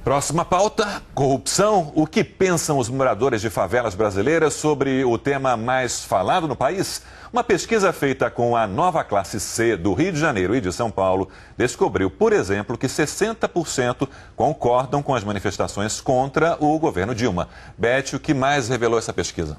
Próxima pauta, corrupção. O que pensam os moradores de favelas brasileiras sobre o tema mais falado no país? Uma pesquisa feita com a Nova Classe C do Rio de Janeiro e de São Paulo descobriu, por exemplo, que 60% concordam com as manifestações contra o governo Dilma. Beth, o que mais revelou essa pesquisa?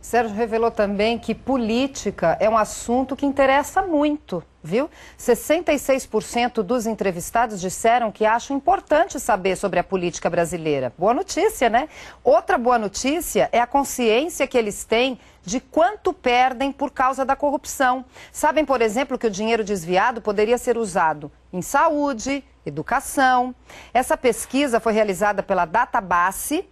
Sérgio revelou também que política é um assunto que interessa muito, viu? 66% dos entrevistados disseram que acham importante saber sobre a política brasileira. Boa notícia, né? Outra boa notícia é a consciência que eles têm de quanto perdem por causa da corrupção. Sabem, por exemplo, que o dinheiro desviado poderia ser usado em saúde, educação. Essa pesquisa foi realizada pela Database,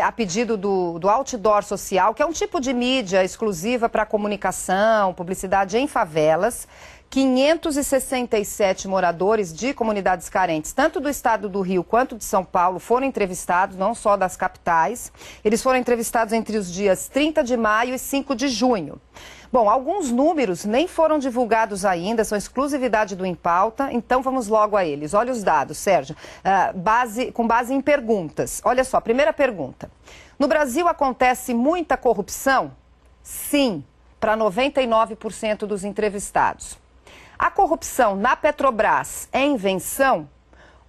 a pedido do Outdoor Social, que é um tipo de mídia exclusiva para comunicação, publicidade em favelas. 567 moradores de comunidades carentes, tanto do estado do Rio quanto de São Paulo, foram entrevistados, não só das capitais. Eles foram entrevistados entre os dias 30 de maio e 5 de junho. Bom, alguns números nem foram divulgados ainda, são exclusividade do Em Pauta, então vamos logo a eles. Olha os dados, Sérgio, com base em perguntas. Olha só, primeira pergunta. No Brasil acontece muita corrupção? Sim, para 99% dos entrevistados. A corrupção na Petrobras é invenção?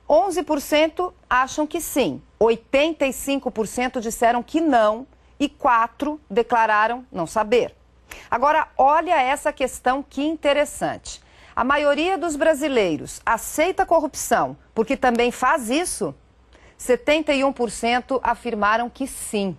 11% acham que sim, 85% disseram que não e 4% declararam não saber. Agora, olha essa questão que interessante. A maioria dos brasileiros aceita a corrupção porque também faz isso? 71% afirmaram que sim.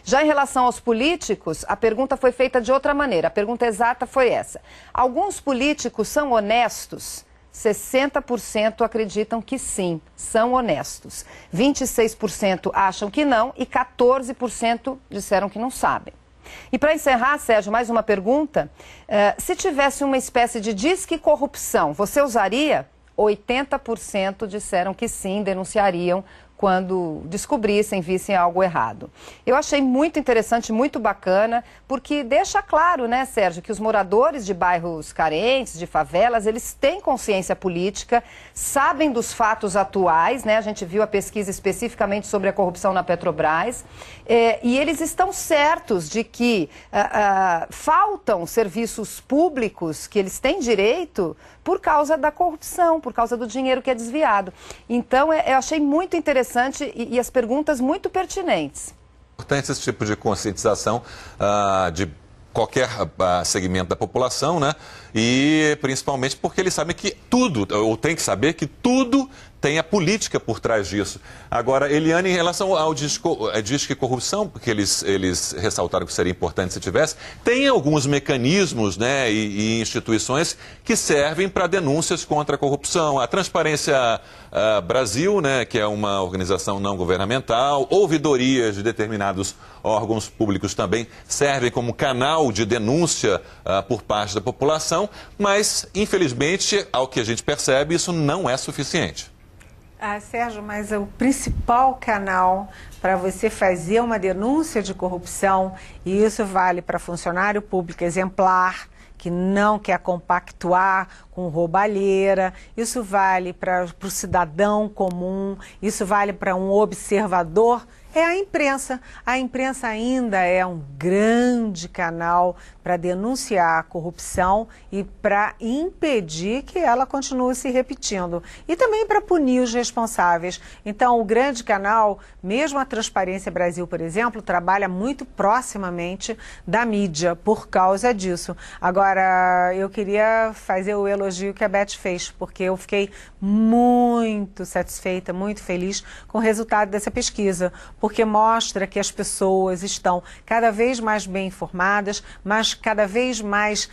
Já em relação aos políticos, a pergunta foi feita de outra maneira. A pergunta exata foi essa. Alguns políticos são honestos? 60% acreditam que sim, são honestos. 26% acham que não e 14% disseram que não sabem. E para encerrar, Sérgio, mais uma pergunta. Se tivesse uma espécie de disque corrupção, você usaria? 80% disseram que sim, denunciariam quando descobrissem, vissem algo errado. Eu achei muito interessante, muito bacana, porque deixa claro, né, Sérgio, que os moradores de bairros carentes, de favelas, eles têm consciência política, sabem dos fatos atuais, né? A gente viu a pesquisa especificamente sobre a corrupção na Petrobras, e eles estão certos de que faltam serviços públicos que eles têm direito por causa da corrupção, por causa do dinheiro que é desviado. Então, eu achei muito interessante e as perguntas muito pertinentes. Importante esse tipo de conscientização de qualquer segmento da população, né? E principalmente porque eles sabem que tudo, ou tem que saber que tudo tem a política por trás disso. Agora, Eliane, em relação ao disque corrupção, porque eles ressaltaram que seria importante se tivesse, tem alguns mecanismos, né, e instituições que servem para denúncias contra a corrupção. A Transparência Brasil, né, que é uma organização não governamental, ouvidorias de determinados órgãos públicos também servem como canal de denúncia por parte da população, mas, infelizmente, ao que a gente percebe, isso não é suficiente. Sérgio, mas o principal canal para você fazer uma denúncia de corrupção, e isso vale para funcionário público exemplar, que não quer compactuar com roubalheira, isso vale para o cidadão comum, isso vale para um observador, é a imprensa. A imprensa ainda é um grande canal para denunciar a corrupção e para impedir que ela continue se repetindo. E também para punir os responsáveis. Então, o grande canal, mesmo a Transparência Brasil, por exemplo, trabalha muito proximamente da mídia por causa disso. Agora, eu queria fazer o elogio que a Beth fez, porque eu fiquei muito satisfeita, muito feliz com o resultado dessa pesquisa, porque mostra que as pessoas estão cada vez mais bem informadas, mas cada vez mais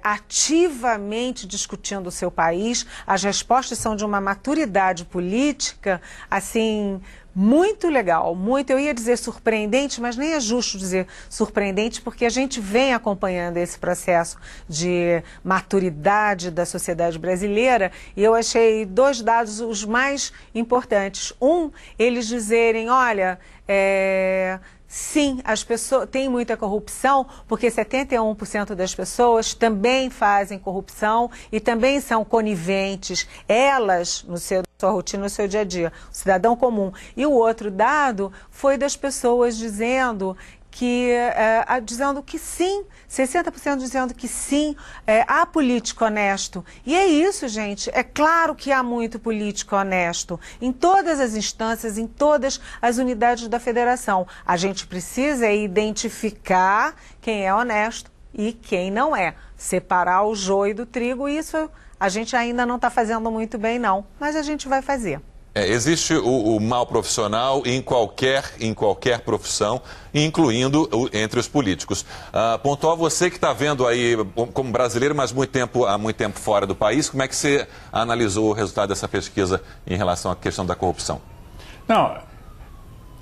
ativamente discutindo o seu país. As respostas são de uma maturidade política, assim, muito legal, muito, eu ia dizer surpreendente, mas nem é justo dizer surpreendente, porque a gente vem acompanhando esse processo de maturidade da sociedade brasileira, e eu achei dois dados os mais importantes. Um, eles dizerem, olha, Sim, as pessoas tem muita corrupção, porque 71% das pessoas também fazem corrupção e também são coniventes, elas, sua rotina, no seu dia a dia, o cidadão comum. E o outro dado foi das pessoas dizendo que sim, 60% dizendo que sim, há político honesto. E é isso, gente, é claro que há muito político honesto em todas as instâncias, em todas as unidades da federação. A gente precisa identificar quem é honesto e quem não é. Separar o joio do trigo, isso a gente ainda não está fazendo muito bem, não, mas a gente vai fazer. Existe o mal profissional em qualquer profissão, incluindo entre os políticos. Pontual, você que está vendo aí como brasileiro, mas há muito tempo fora do país, como é que você analisou o resultado dessa pesquisa em relação à questão da corrupção? Não,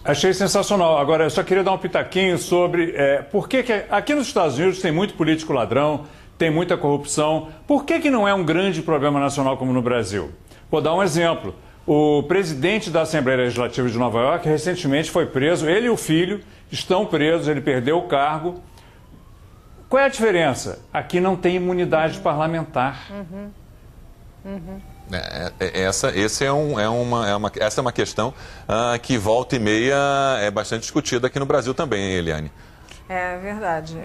achei sensacional. Agora, eu só queria dar um pitaquinho sobre por que aqui nos Estados Unidos tem muito político ladrão, tem muita corrupção. Por que não é um grande problema nacional como no Brasil? Vou dar um exemplo. O presidente da Assembleia Legislativa de Nova York recentemente foi preso, ele e o filho estão presos, ele perdeu o cargo. Qual é a diferença? Aqui não tem imunidade parlamentar. Essa é uma questão que volta e meia é bastante discutida aqui no Brasil também, Eliane. É verdade.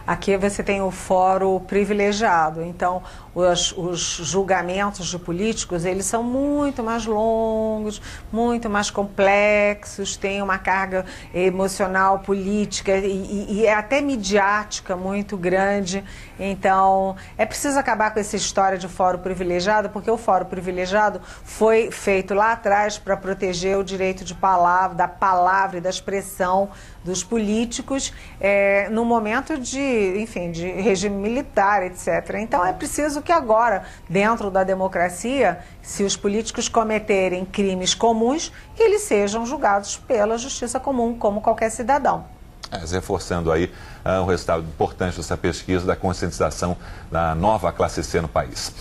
Aqui você tem o fórum privilegiado, então os julgamentos de políticos, eles são muito mais longos, muito mais complexos, têm uma carga emocional, política e até midiática muito grande. Então, é preciso acabar com essa história de fórum privilegiado, porque o fórum privilegiado foi feito lá atrás para proteger o direito de palavra, da palavra e da expressão dos políticos no momento de regime militar, etc. Então, é preciso que agora, dentro da democracia, se os políticos cometerem crimes comuns, que eles sejam julgados pela justiça comum, como qualquer cidadão. Reforçando aí o resultado importante dessa pesquisa da conscientização da nova classe C no país.